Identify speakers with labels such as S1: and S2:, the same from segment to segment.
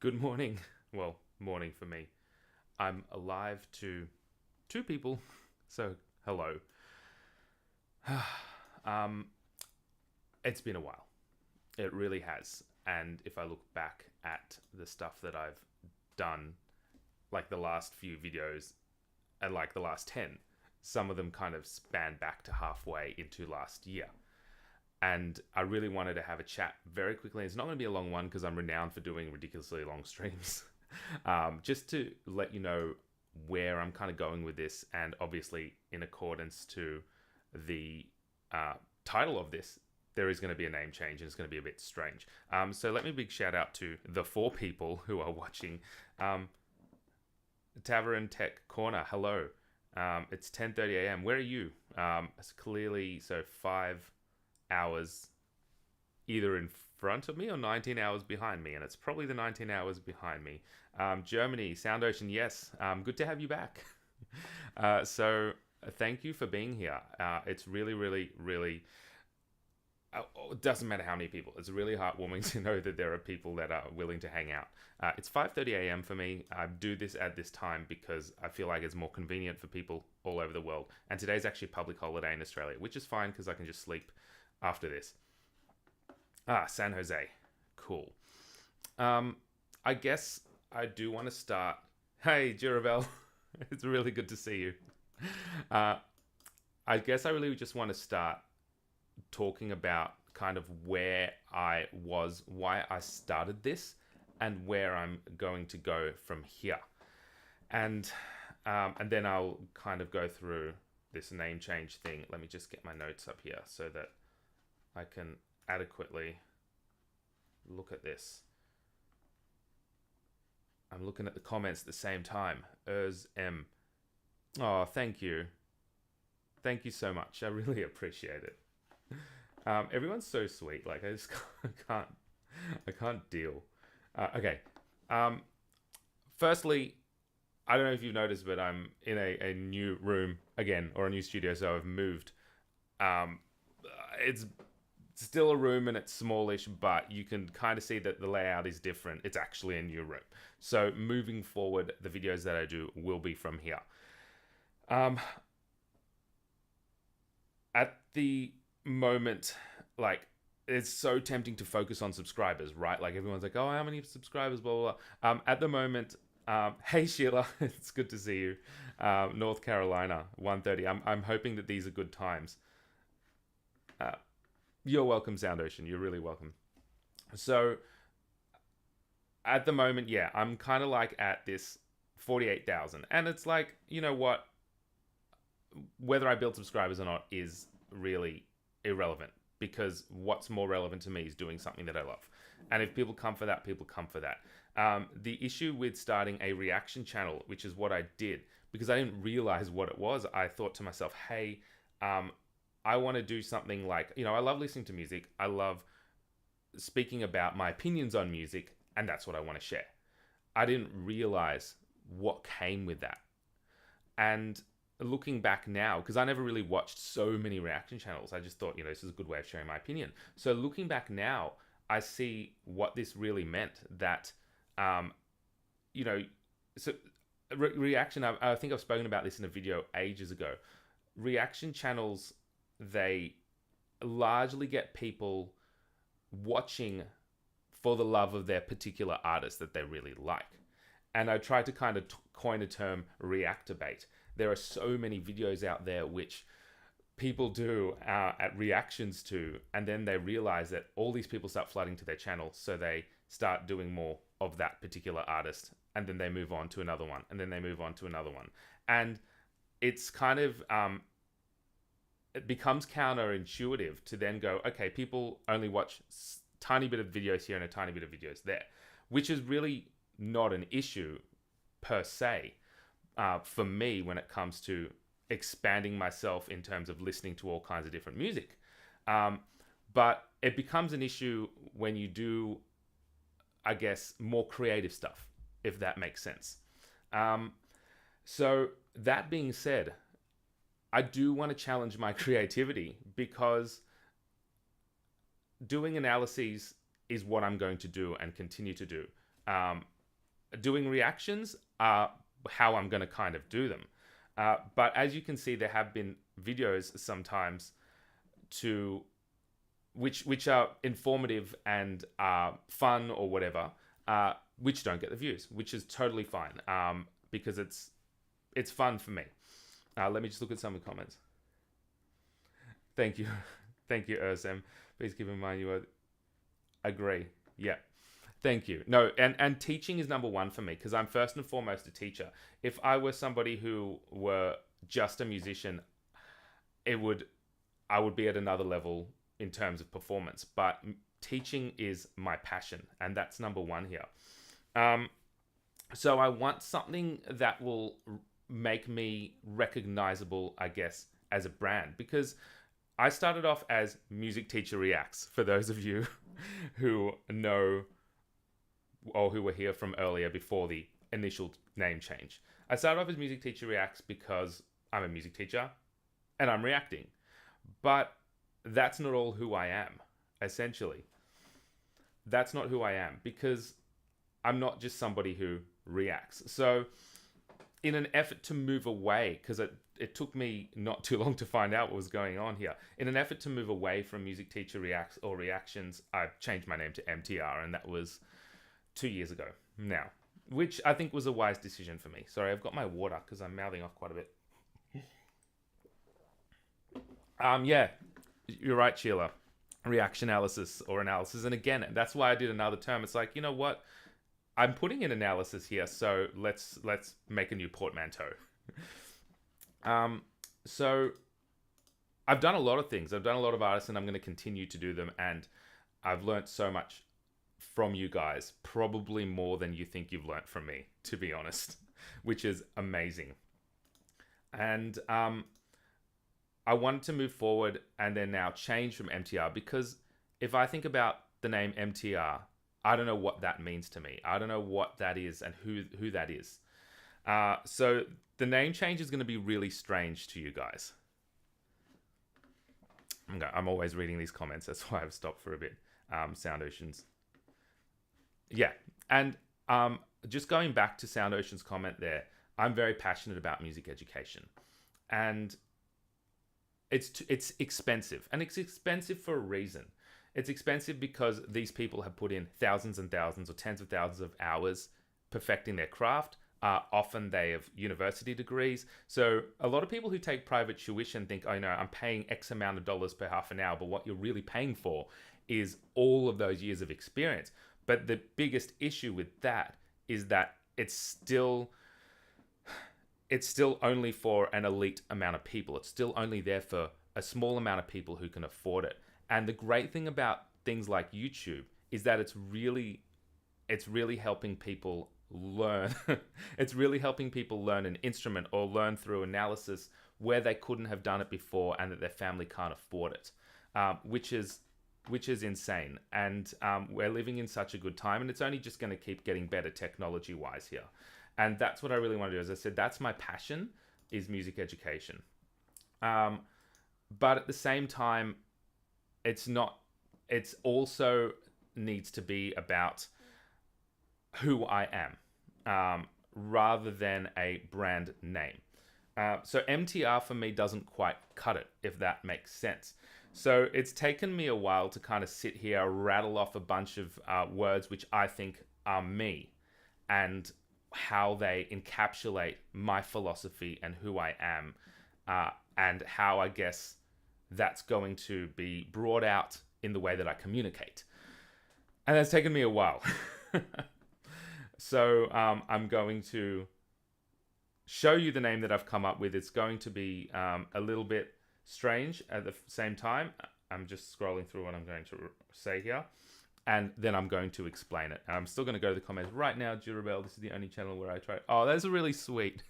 S1: Good morning. Well, morning for me. I'm alive to two people, so hello. um, it's been a while. It really has. And if I look back at the stuff that I've done, like the last few videos and like the last 10, some of them kind of span back to halfway into last year. And I really wanted to have a chat very quickly. It's not going to be a long one because I'm renowned for doing ridiculously long streams. Just to let you know where I'm kind of going with this, and obviously in accordance to the title of this, there is going to be a name change and it's going to be a bit strange. So let me big shout out to the 4 people who are watching. Tavern Tech Corner, hello. It's 10:30 a.m. Where are you? It's clearly 5 hours either in front of me or 19 hours behind me, and it's probably the 19 hours behind me. Germany, Sound Ocean, yes. Good to have you back. Thank you for being here. It's really, really, really. It doesn't matter how many people. It's really heartwarming to know that there are people that are willing to hang out. It's 5:30 a.m. for me. I do this at this time because I feel like it's more convenient for people all over the world. And today's actually a public holiday in Australia, which is fine because I can just sleep after this. San Jose. Cool. I guess I do want to start. Hey, Jiravel. It's really good to see you. I guess I really just want to start talking about kind of where I was, why I started this, and where I'm going to go from here. And then I'll kind of go through this name change thing. Let me just get my notes up here so that I can adequately look at this. I'm looking at the comments at the same time. M. Oh, thank you. Thank you so much. I really appreciate it. Everyone's so sweet. Like I just can't deal. Okay. Firstly, I don't know if you've noticed, but I'm in a new room again, or a new studio. So I've moved. It's still a room and it's smallish, but you can kind of see that the layout is different. It's actually a new room. So moving forward, the videos that I do will be from here. At the moment, like, it's so tempting to focus on subscribers, right? Like everyone's like, oh, how many subscribers, blah, blah, blah. At the moment, hey Sheila, it's good to see you. North Carolina, 1:30. I'm hoping that these are good times. You're welcome, Sound Ocean. You're really welcome. So at the moment, yeah, I'm kind of like at this 48,000. And it's like, you know what? Whether I build subscribers or not is really irrelevant, because what's more relevant to me is doing something that I love. And if people come for that, people come for that. The issue with starting a reaction channel, which is what I did, because I didn't realize what it was, I thought to myself, hey, I want to do something like, I love listening to music. I love speaking about my opinions on music, and that's what I want to share. I didn't realize what came with that. And looking back now, because I never really watched so many reaction channels, I just thought, this is a good way of sharing my opinion. So looking back now, I see what this really meant, that, reaction, I think I've spoken about this in a video ages ago. Reaction channels, they largely get people watching for the love of their particular artist that they really like. And I tried to kind of coin a term, reactivate. There are so many videos out there which people do at reactions to, and then they realize that all these people start flooding to their channel, so they start doing more of that particular artist, and then they move on to another one, and then they move on to another one. And it's kind of, it becomes counterintuitive to then go, okay, people only watch tiny bit of videos here and a tiny bit of videos there, which is really not an issue per se for me when it comes to expanding myself in terms of listening to all kinds of different music. But it becomes an issue when you do, I guess, more creative stuff, if that makes sense. So that being said, I do want to challenge my creativity, because doing analyses is what I'm going to do and continue to do. doing reactions are how I'm going to kind of do them. But as you can see, there have been videos sometimes to which are informative and fun or whatever, which don't get the views, which is totally fine, because it's fun for me. Let me just look at some of the comments. Thank you. Thank you, Ursem. Please keep in mind you agree. Yeah. Thank you. No, and teaching is number one for me because I'm first and foremost a teacher. If I were somebody who were just a musician, I would be at another level in terms of performance. But teaching is my passion, and that's number one here. So I want something that will make me recognizable, I guess, as a brand, because I started off as Music Teacher Reacts, for those of you who know or who were here from earlier before the initial name change. I started off as Music Teacher Reacts because I'm a music teacher and I'm reacting. But that's not all who I am, essentially. That's not who I am, because I'm not just somebody who reacts. So in an effort to move away, because it took me not too long to find out what was going on here. In an effort to move away from Music Teacher Reacts or Reactions, I changed my name to MTR, and that was 2 years ago now, which I think was a wise decision for me. Sorry, I've got my water because I'm mouthing off quite a bit. Yeah, you're right, Sheila. Reaction analysis or analysis. And again, that's why I did another term. It's like, you know what? I'm putting in analysis here, so let's make a new portmanteau. So I've done a lot of things. I've done a lot of artists, and I'm going to continue to do them. And I've learned so much from you guys, probably more than you think you've learned from me, to be honest, which is amazing. And I wanted to move forward and then now change from MTR, because if I think about the name MTR, I don't know what that means to me. I don't know what that is and who that is. So the name change is going to be really strange to you guys. Okay, I'm always reading these comments. That's why I've stopped for a bit. Sound Oceans. Yeah. And just going back to Sound Ocean's comment there, I'm very passionate about music education. And it's expensive. And it's expensive for a reason. It's expensive because these people have put in thousands and thousands or tens of thousands of hours perfecting their craft. Often they have university degrees. So a lot of people who take private tuition think, oh no, I'm paying X amount of dollars per half an hour. But what you're really paying for is all of those years of experience. But the biggest issue with that is that it's still only for an elite amount of people. It's still only there for a small amount of people who can afford it. And the great thing about things like YouTube is that it's really helping people learn. It's really helping people learn an instrument or learn through analysis where they couldn't have done it before and that their family can't afford it, which is insane. And we're living in such a good time, and it's only just going to keep getting better technology-wise here. And that's what I really want to do. As I said, that's my passion, is music education. But at the same time, it's also needs to be about who I am, rather than a brand name. So MTR for me doesn't quite cut it, if that makes sense. So it's taken me a while to kind of sit here, rattle off a bunch of words which I think are me and how they encapsulate my philosophy and who I am, and how I guess that's going to be brought out in the way that I communicate. And that's taken me a while. So I'm going to show you the name that I've come up with. It's going to be a little bit strange at the same time. I'm just scrolling through what I'm going to say here, and then I'm going to explain it. I'm still going to go to the comments right now. Durabel, this is the only channel where I try. Oh, that's really sweet.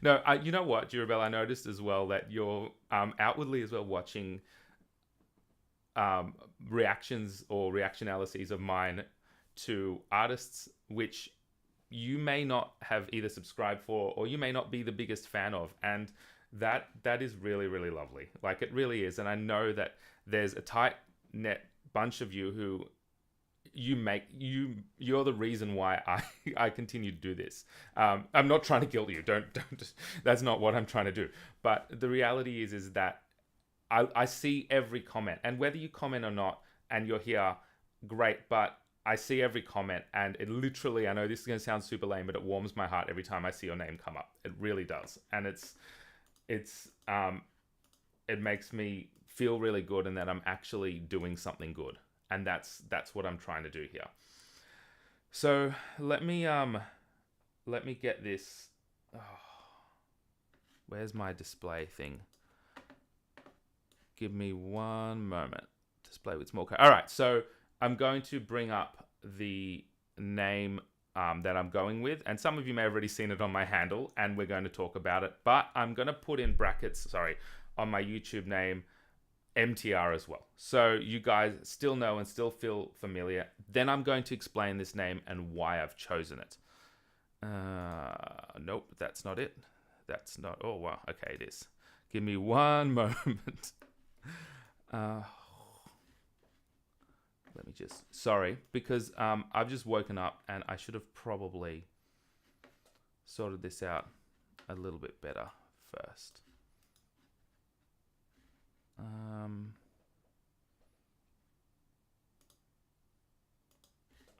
S1: No, you know what, Durabel, I noticed as well that you're outwardly as well watching reactions or reaction analyses of mine to artists which you may not have either subscribed for or you may not be the biggest fan of, and that is really, really lovely. Like, it really is. And I know that there's a tight net bunch of you who you're the reason why I continue to do this. I'm not trying to guilt you. Don't that's not what I'm trying to do. But the reality is that I see every comment, and whether you comment or not, and you're here, great. But I see every comment, and it literally, I know this is going to sound super lame, but it warms my heart every time I see your name come up. It really does, and it makes me feel really good, and that I'm actually doing something good, and that's what I'm trying to do here. So let me get this. Oh, where's my display thing? Give me one moment. Display with small. All right, so I'm going to bring up the name that I'm going with, and some of you may have already seen it on my handle, and we're going to talk about it. But I'm going to put in brackets, on my YouTube name, MTR as well, so you guys still know and still feel familiar. Then I'm going to explain this name and why I've chosen it. Nope, that's not it. That's not. Oh wow, okay, it is. Give me one moment. Let me just, sorry, because I've just woken up and I should have probably sorted this out a little bit better first.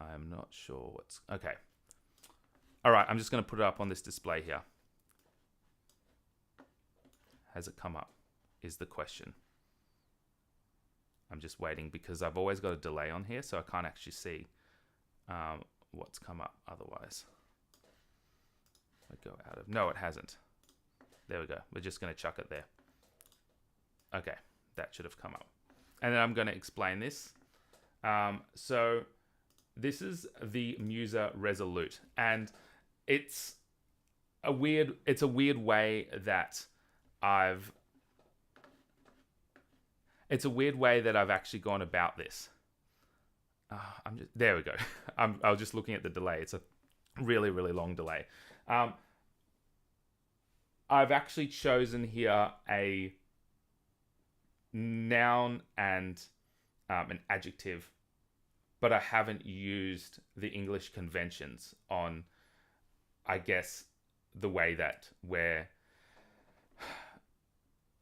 S1: I'm not sure what's, okay. All right, I'm just going to put it up on this display here. Has it come up is the question. I'm just waiting because I've always got a delay on here, so I can't actually see what's come up otherwise. I go out of, no, it hasn't. There we go. We're just going to chuck it there. Okay, that should have come up. And then I'm going to explain this. So this is the Musa Resolute, and it's a weird way that I've actually gone about this. There we go. I was just looking at the delay. It's a really, really long delay. I've actually chosen here a noun and an adjective, but I haven't used the English conventions on, I guess, the way that where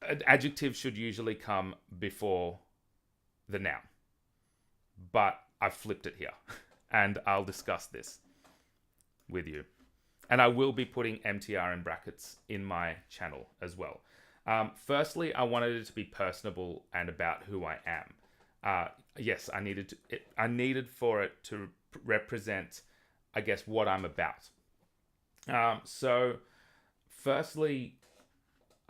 S1: an adjective should usually come before the noun, but I've flipped it here, and I'll discuss this with you. And I will be putting MTR in brackets in my channel as well. Firstly, I wanted it to be personable and about who I am. Yes, I needed for it to represent, I guess, what I'm about. So, firstly,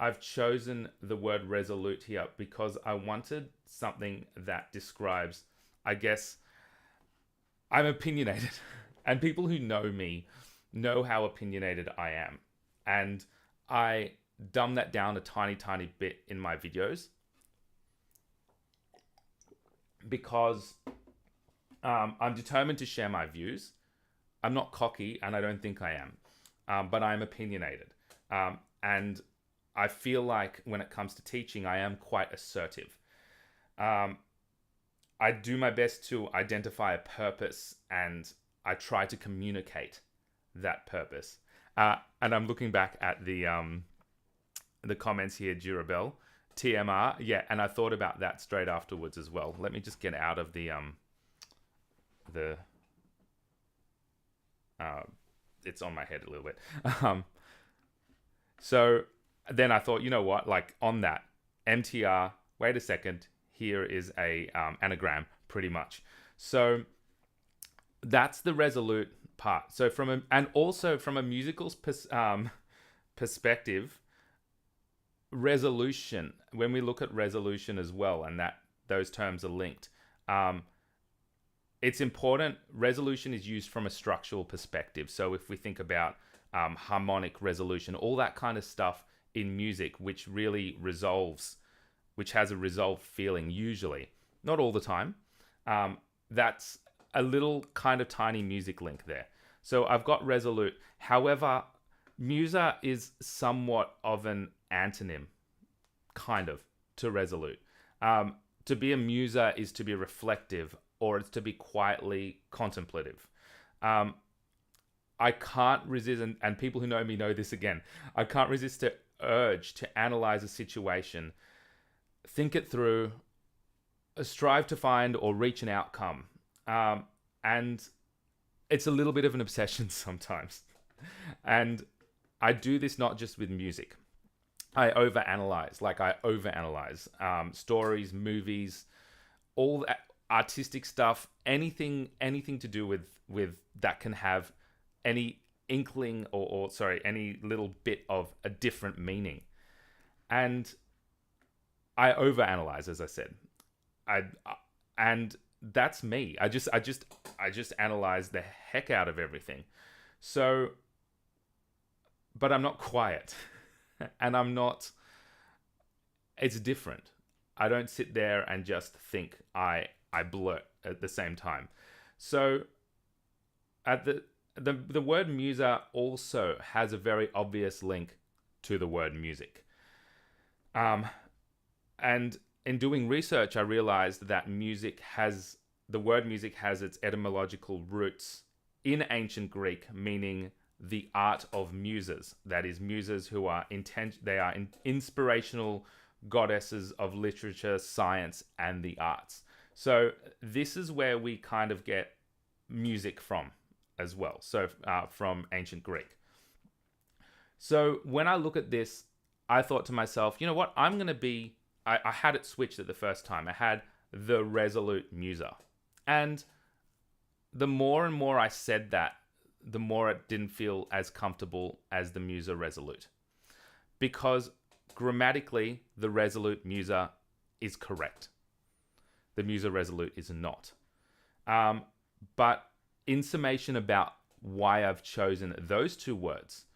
S1: I've chosen the word resolute here because I wanted something that describes, I guess, I'm opinionated. And people who know me know how opinionated I am. And I dumb that down a tiny, tiny bit in my videos because I'm determined to share my views. I'm not cocky, and I don't think I am, but I'm opinionated. And I feel like when it comes to teaching, I am quite assertive. I do my best to identify a purpose, and I try to communicate that purpose. And I'm looking back at the comments here, Durabel, TMR, yeah, and I thought about that straight afterwards as well. Let me just get out of the it's on my head a little bit. So then I thought, you know what, like on that, MTR, wait a second, here is a anagram, pretty much. So that's the resolute part. So also from a musical perspective, resolution, when we look at resolution as well, and that those terms are linked, it's important. Resolution is used from a structural perspective. So if we think about harmonic resolution, all that kind of stuff in music, which really resolves, which has a resolved feeling usually, not all the time, that's a little kind of tiny music link there. So I've got resolute. However, Musa is somewhat of an antonym, kind of, to resolute. To be a Musa is to be reflective or it's to be quietly contemplative. Um, I can't resist, and people who know me know this again, I can't resist the urge to analyze a situation, think it through, strive to find or reach an outcome. And it's a little bit of an obsession sometimes. And I do this not just with music. I overanalyze stories, movies, all that artistic stuff, anything to do with that can have any inkling or any little bit of a different meaning. And I overanalyze, as I said. And that's me. I just analyze the heck out of everything. So, but I'm not quiet. And I'm not, it's different. I don't sit there and just think. I blurt at the same time. So at the word Musa also has a very obvious link to the word music. And in doing research, I realized that the word music has its etymological roots in ancient Greek, meaning the art of muses. That is, muses who are inspirational goddesses of literature, science, and the arts. So this is where we kind of get music from as well. So from ancient Greek. So when I look at this, I thought to myself, you know what? I'm going to be... I had it switched at the first time. I had the Resolute Musa. And the more and more I said that, the more it didn't feel as comfortable as the Musa Resolute. Because grammatically, the Resolute Musa is correct. The Musa Resolute is not. But in summation about why I've chosen those two words,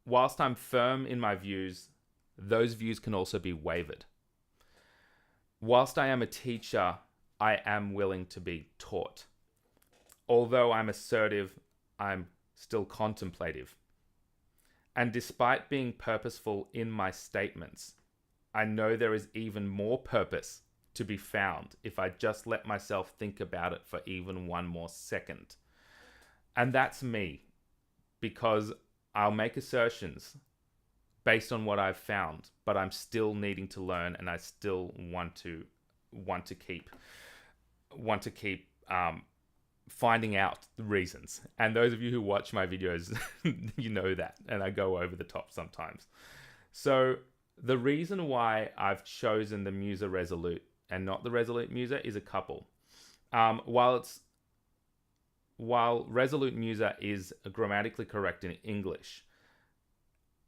S1: whilst I'm firm in my views, those views can also be wavered. Whilst I am a teacher, I am willing to be taught. Although I'm assertive, I'm still contemplative. And despite being purposeful in my statements, I know there is even more purpose to be found if I just let myself think about it for even one more second. And that's me, because I'll make assertions based on what I've found, but I'm still needing to learn, and I still want to keep finding out the reasons. And those of you who watch my videos, you know that, and I go over the top sometimes. So the reason why I've chosen the Musa Resolute and not the Resolute Musa is a couple. While Resolute Musa is grammatically correct in English,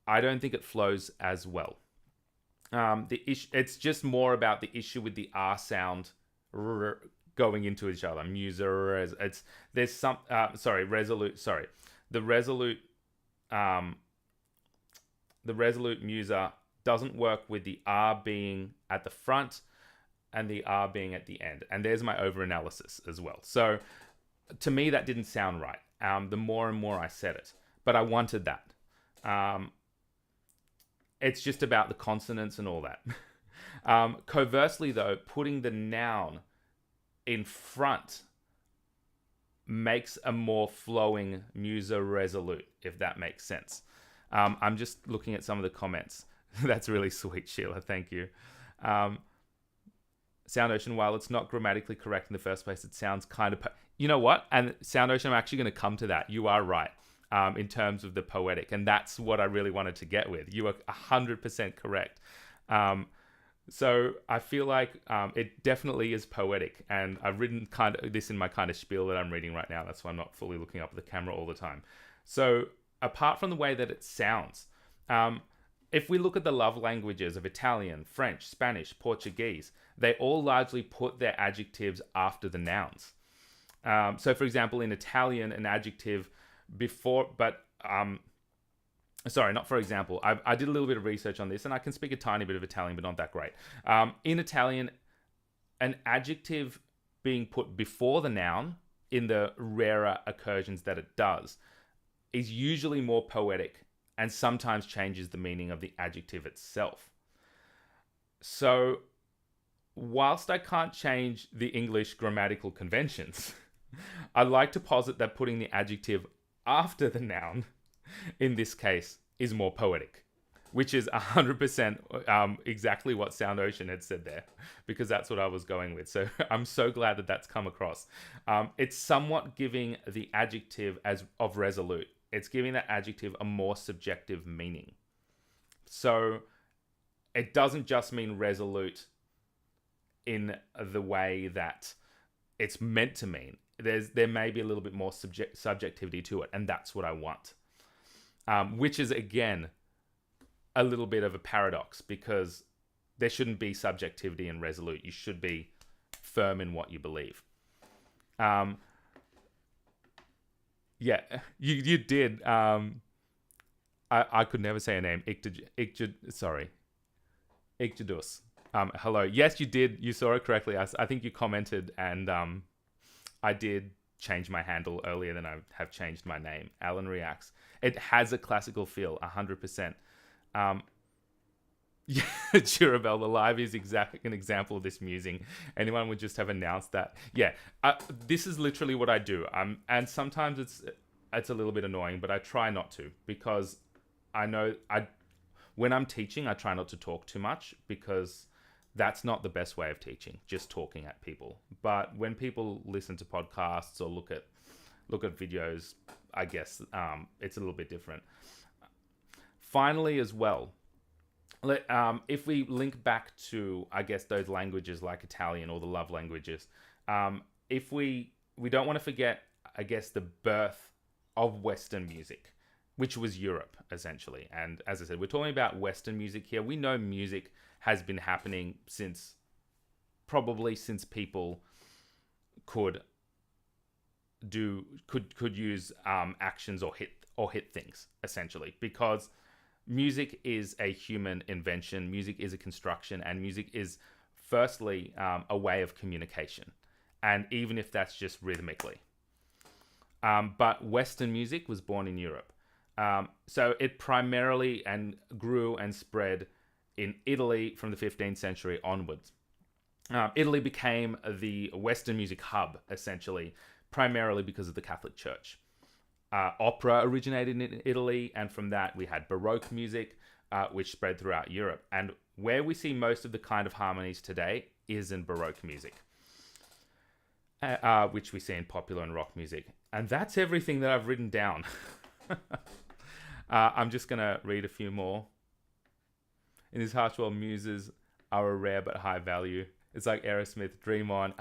S1: I don't think it flows as well. It's just more about the issue with the R sound going into each other. Musa, Resolute. Sorry, the Resolute Musa doesn't work with the R being at the front and the R being at the end. And there's my over-analysis as well. So to me, that didn't sound right. The more and more I said it, but I wanted that. It's just about the consonants and all that. Conversely, though, putting the noun in front makes a more flowing Musa Resolute, if that makes sense. I'm just looking at some of the comments. That's really sweet, Sheila. Thank you. Sound Ocean, while it's not grammatically correct in the first place, it sounds kind of... You know what? And Sound Ocean, I'm actually going to come to that. You are right. In terms of the poetic. And that's what I really wanted to get with. You are 100% correct. So I feel like it definitely is poetic. And I've written kind of this in my kind of spiel that I'm reading right now. That's why I'm not fully looking up at the camera all the time. So apart from the way that it sounds, if we look at the love languages of Italian, French, Spanish, Portuguese, they all largely put their adjectives after the nouns. So for example, in Italian, an adjective before, but sorry, not for example. I did a little bit of research on this, and I can speak a tiny bit of Italian, but not that great. In Italian, an adjective being put before the noun, in the rarer occurrences that it does, is usually more poetic and sometimes changes the meaning of the adjective itself. So whilst I can't change the English grammatical conventions, I'd like to posit that putting the adjective after the noun, in this case, is more poetic, which is 100% exactly what Sound Ocean had said there, because that's what I was going with. So I'm so glad that that's come across. It's somewhat giving the adjective as of resolute. It's giving that adjective a more subjective meaning. So it doesn't just mean resolute in the way that it's meant to mean. There may be a little bit more subjectivity to it, and that's what I want. Which is, again, a little bit of a paradox, because there shouldn't be subjectivity in resolute. You should be firm in what you believe. Yeah, you did. I could never say a name. Ictidus. Hello. Yes, you did. You saw it correctly. I think you commented, and I did change my handle earlier than I have changed my name. Alan Reacts. It has a classical feel, 100%. Yeah, Durabel, the live is exactly an example of this musing. Anyone would just have announced that. Yeah, this is literally what I do. And sometimes it's a little bit annoying, but I try not to, because I know when I'm teaching, I try not to talk too much, because that's not the best way of teaching, just talking at people. But when people listen to podcasts or look at videos, I guess it's a little bit different. Finally, as well, if we link back to, I guess, those languages like Italian or the love languages, if we don't want to forget, I guess, the birth of Western music, which was Europe, essentially. And as I said, we're talking about Western music here. We know music has been happening since people could use actions or hit things, essentially, because music is a human invention. Music is a construction, and music is firstly a way of communication, and even if that's just rhythmically. But Western music was born in Europe. So it primarily grew and spread in Italy from the 15th century onwards. Italy became the Western music hub, essentially, primarily because of the Catholic Church. Opera originated in Italy, and from that we had Baroque music, which spread throughout Europe. And where we see most of the kind of harmonies today is in Baroque music, which we see in popular and rock music. And that's everything that I've written down. I'm just going to read a few more. In this harsh world, muses are a rare but high value. It's like Aerosmith, dream on,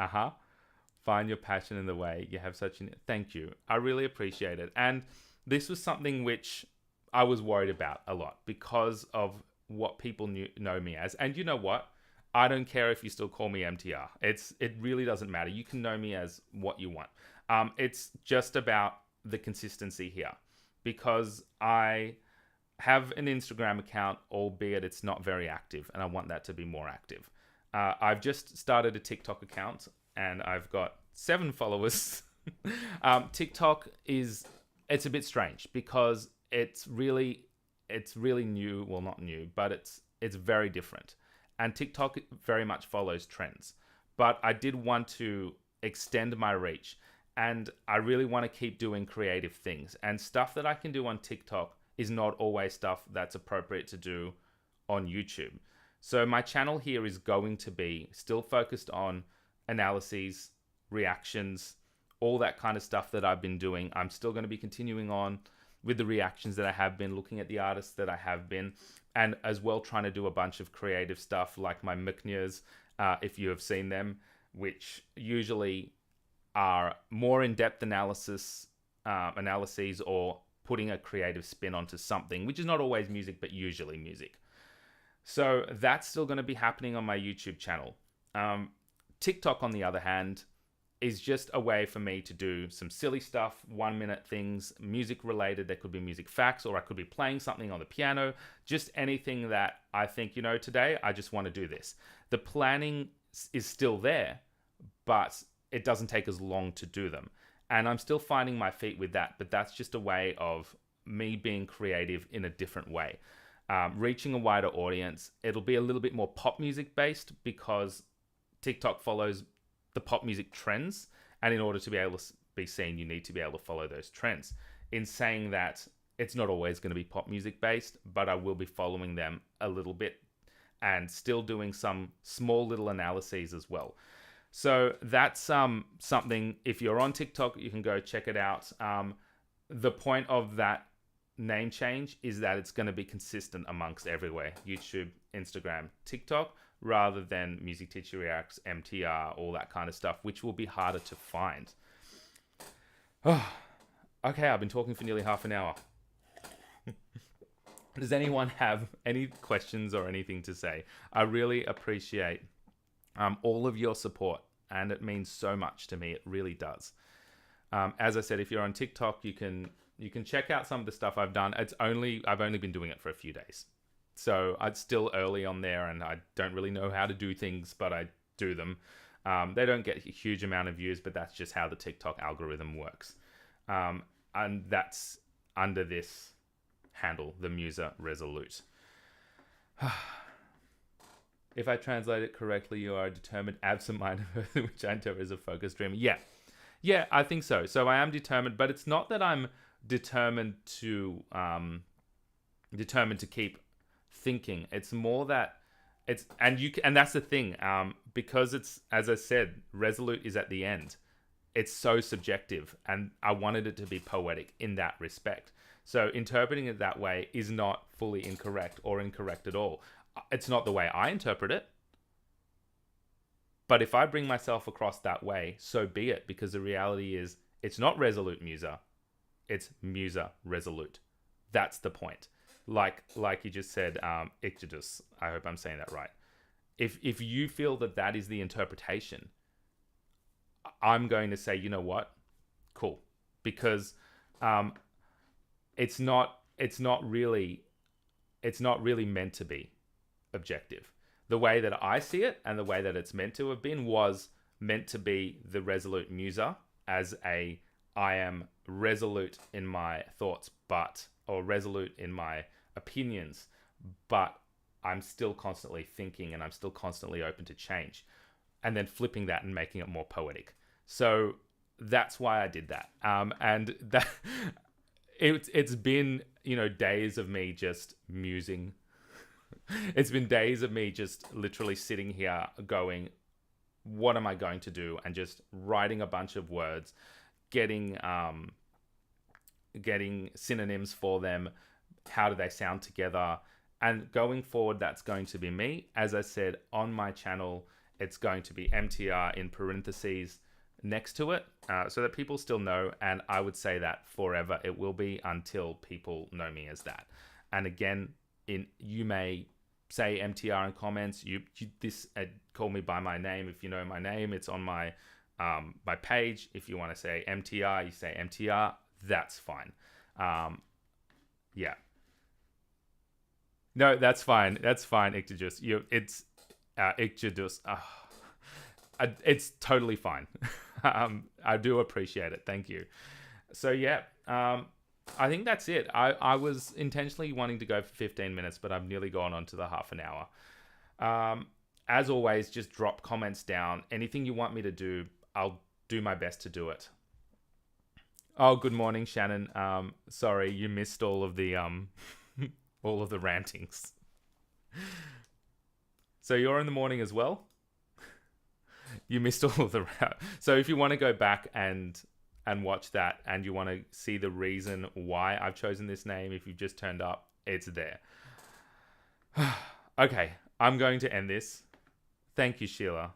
S1: find your passion in the way you have such an... Thank you. I really appreciate it. And this was something which I was worried about a lot because of what people know me as. And you know what? I don't care if you still call me MTR. It really doesn't matter. You can know me as what you want. It's just about the consistency here, because I have an Instagram account, albeit it's not very active, and I want that to be more active. I've just started a TikTok account, and I've got 7 followers. TikTok it's a bit strange because it's really new. Well, not new, but it's very different. And TikTok very much follows trends. But I did want to extend my reach, and I really want to keep doing creative things. And stuff that I can do on TikTok is not always stuff that's appropriate to do on YouTube. So my channel here is going to be still focused on analyses, reactions, all that kind of stuff that I've been doing. I'm still going to be continuing on with the reactions that I have been, looking at the artists that I have been, and as well trying to do a bunch of creative stuff like my MTRs, if you have seen them, which usually are more in-depth analyses or putting a creative spin onto something, which is not always music, but usually music. So that's still going to be happening on my YouTube channel. TikTok, on the other hand, is just a way for me to do some silly stuff, 1-minute things, music related. There could be music facts, or I could be playing something on the piano, just anything that I think, today I just want to do this. The planning is still there, but it doesn't take as long to do them. And I'm still finding my feet with that, but that's just a way of me being creative in a different way. Reaching a wider audience. It'll be a little bit more pop music based because TikTok follows the pop music trends, and in order to be able to be seen, you need to be able to follow those trends. In saying that, it's not always going to be pop music based, but I will be following them a little bit and still doing some small little analyses as well. So that's something, if you're on TikTok, you can go check it out. The point of that name change is that it's going to be consistent amongst everywhere: YouTube, Instagram, TikTok, rather than Music Teacher Reacts, MTR, all that kind of stuff, which will be harder to find. Okay, I've been talking for nearly half an hour. Does anyone have any questions or anything to say? I really appreciate all of your support, and it means so much to me. It really does. As I said, if you're on TikTok, you can check out some of the stuff I've done. I've only been doing it for a few days, so it's still early on there, and I don't really know how to do things, but I do them. They don't get a huge amount of views, but that's just how the TikTok algorithm works. And that's under this handle, the Musa Resolute. If I translate it correctly, you are a determined, absent-minded person, which I interpret as a focused dreamer. Yeah, I think so. So I am determined, but it's not that I'm determined to keep thinking. It's more that and that's the thing. Because it's, as I said, Resolute is at the end. It's so subjective, and I wanted it to be poetic in that respect. So interpreting it that way is not fully incorrect or incorrect at all. It's not the way I interpret it. But if I bring myself across that way, so be it, because the reality is it's not Resolute Musa. It's Musa Resolute. That's the point. Like you just said, Ictidus, I hope I'm saying that right. If you feel that is the interpretation, I'm going to say, you know what? Cool. Because it's not really meant to be objective. The way that I see it, and the way that it's meant to have been, was meant to be the Resolute Musa as I am resolute in my thoughts, or resolute in my opinions, but I'm still constantly thinking, and I'm still constantly open to change, and then flipping that and making it more poetic. So that's why I did that. And that it's been, days of me just musing. It's been days of me just literally sitting here going, what am I going to do? And just writing a bunch of words, getting synonyms for them. How do they sound together? And going forward, that's going to be me. As I said, on my channel, it's going to be MTR in parentheses next to it, so that people still know. And I would say that forever it will be, until people know me as that. And again, you may say MTR in comments. You call me by my name. If you know my name, it's on my page. If you want to say MTR, you say MTR. That's fine. Yeah. No, that's fine. That's fine, Ictidus. It's Ictidus. It's totally fine. I do appreciate it. Thank you. So yeah, I think that's it. I was intentionally wanting to go for 15 minutes, but I've nearly gone on to the half an hour. As always, just drop comments down. Anything you want me to do, I'll do my best to do it. Oh, good morning, Shannon. Sorry, you missed all of the all of the rantings. So you're in the morning as well? You missed all of the so if you want to go back and watch that, and you want to see the reason why I've chosen this name, if you've just turned up, it's there. Okay, I'm going to end this. Thank you, Sheila.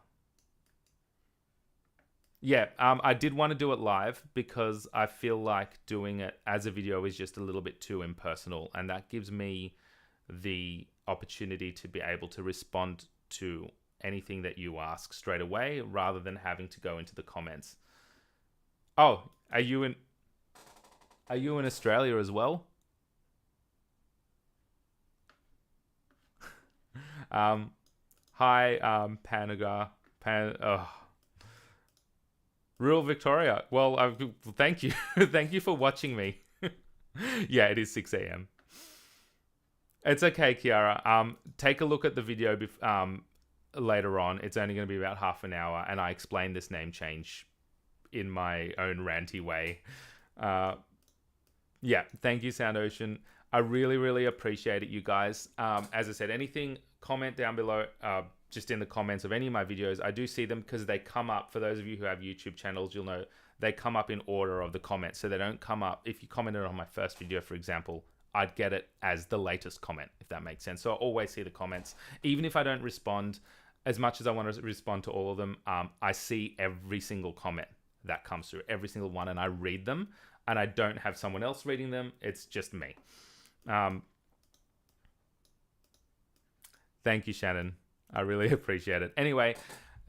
S1: Yeah, I did want to do it live because I feel like doing it as a video is just a little bit too impersonal, and that gives me the opportunity to be able to respond to anything that you ask straight away, rather than having to go into the comments. Oh, are you in Australia as well? Hi, Panagar. Rural Victoria. Well, thank you. Thank you for watching me. Yeah, it is 6 a.m. It's okay, Kiara. Take a look at the video later on. It's only going to be about half an hour, and I explain this name change in my own ranty way. Yeah, thank you, Sound Ocean. I really, really appreciate it, you guys. As I said, anything, comment down below, just in the comments of any of my videos. I do see them because they come up. For those of you who have YouTube channels, you'll know they come up in order of the comments. So they don't come up. If you commented on my first video, for example, I'd get it as the latest comment, if that makes sense. So I always see the comments. Even if I don't respond, as much as I want to respond to all of them, I see every single comment that comes through, every single one, and I read them. And I don't have someone else reading them. It's just me. Thank you, Shannon. I really appreciate it. Anyway,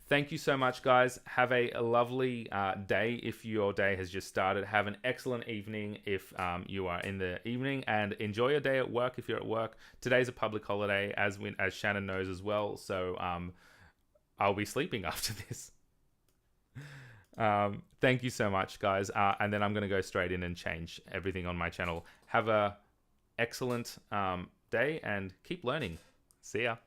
S1: thank you so much, guys. Have a lovely day if your day has just started. Have an excellent evening if you are in the evening, and enjoy your day at work if you're at work. Today's a public holiday, as Shannon knows as well. So I'll be sleeping after this. Thank you so much, guys. And then I'm going to go straight in and change everything on my channel. Have a excellent day and keep learning. See ya.